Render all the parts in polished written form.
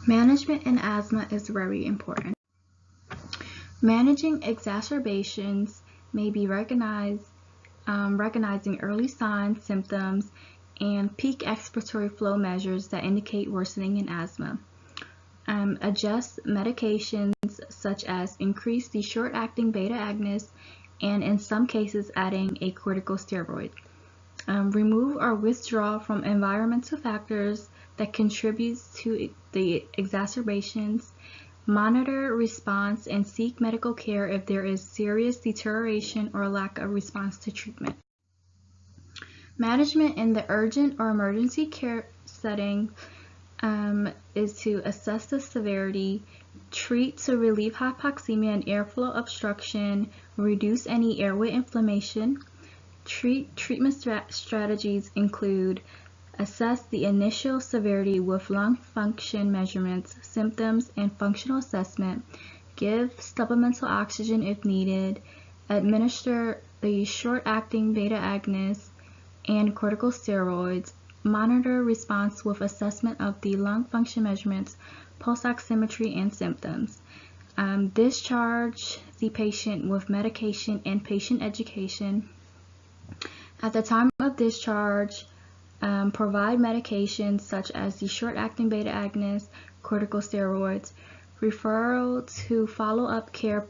Management in asthma is very important. Managing exacerbations may be recognizing early signs, symptoms, and peak expiratory flow measures that indicate worsening in asthma. Adjust medications such as increase the short-acting beta-agonist and in some cases adding a corticosteroid. Remove or withdraw from environmental factors that contribute to the exacerbations. Monitor response and seek medical care if there is serious deterioration or lack of response to treatment. Management in the urgent or emergency care setting is to assess the severity, treat to relieve hypoxemia and airflow obstruction, reduce any airway inflammation. Treatment strategies include assess the initial severity with lung function measurements, symptoms, and functional assessment, give supplemental oxygen if needed, administer the short-acting beta-agonist and corticosteroids, monitor response with assessment of the lung function measurements, pulse oximetry, and symptoms. Discharge the patient with medication and patient education. At the time of discharge, provide medications such as the short-acting beta-agonist, corticosteroids, referral to follow-up care,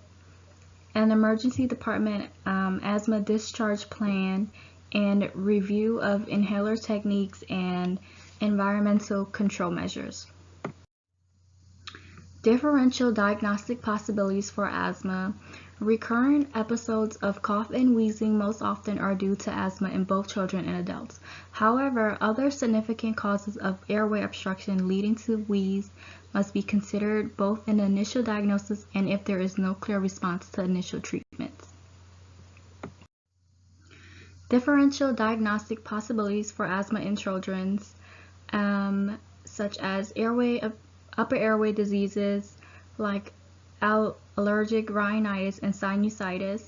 an emergency department asthma discharge plan, and review of inhaler techniques and environmental control measures. Differential diagnostic possibilities for asthma. Recurrent episodes of cough and wheezing most often are due to asthma in both children and adults. However, other significant causes of airway obstruction leading to wheeze must be considered both in the initial diagnosis and if there is no clear response to initial treatments. Differential diagnostic possibilities for asthma in children, such as upper airway diseases like allergic rhinitis and sinusitis,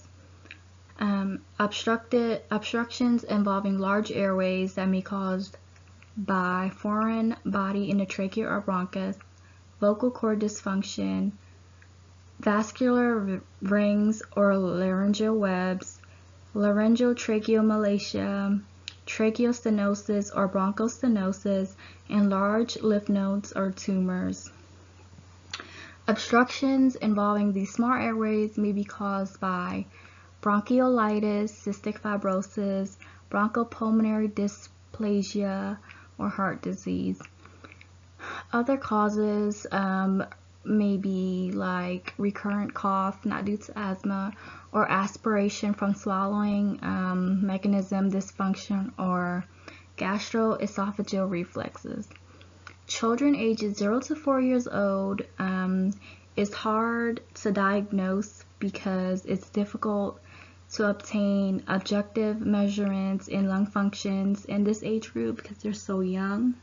obstructions involving large airways that may be caused by foreign body in the trachea or bronchus, vocal cord dysfunction, vascular rings or laryngeal webs, laryngeal tracheomalacia, tracheostenosis or bronchostenosis, and large lymph nodes or tumors. Obstructions involving these small airways may be caused by bronchiolitis, cystic fibrosis, bronchopulmonary dysplasia, or heart disease. Other causes may be like recurrent cough not due to asthma, or aspiration from swallowing mechanism dysfunction, or gastroesophageal reflexes. Children ages 0 to 4 years old is hard to diagnose because it's difficult to obtain objective measurements in lung functions in this age group because they're so young.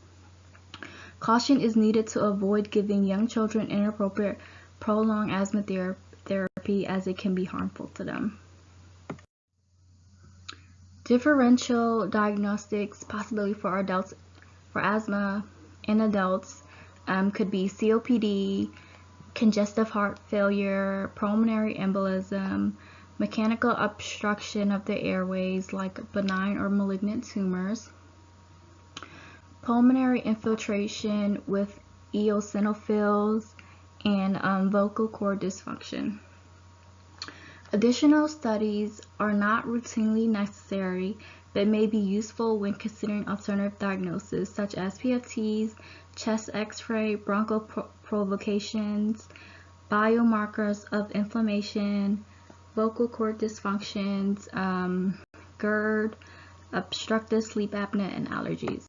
Caution is needed to avoid giving young children inappropriate prolonged asthma therapy as it can be harmful to them. Differential diagnostics possibility for adults for asthma in adults could be COPD, congestive heart failure, pulmonary embolism, mechanical obstruction of the airways like benign or malignant tumors, pulmonary infiltration with eosinophils, and vocal cord dysfunction. Additional studies are not routinely necessary but may be useful when considering alternative diagnoses such as PFTs, chest x-ray, bronchoprovocations, biomarkers of inflammation, vocal cord dysfunctions, GERD, obstructive sleep apnea, and allergies.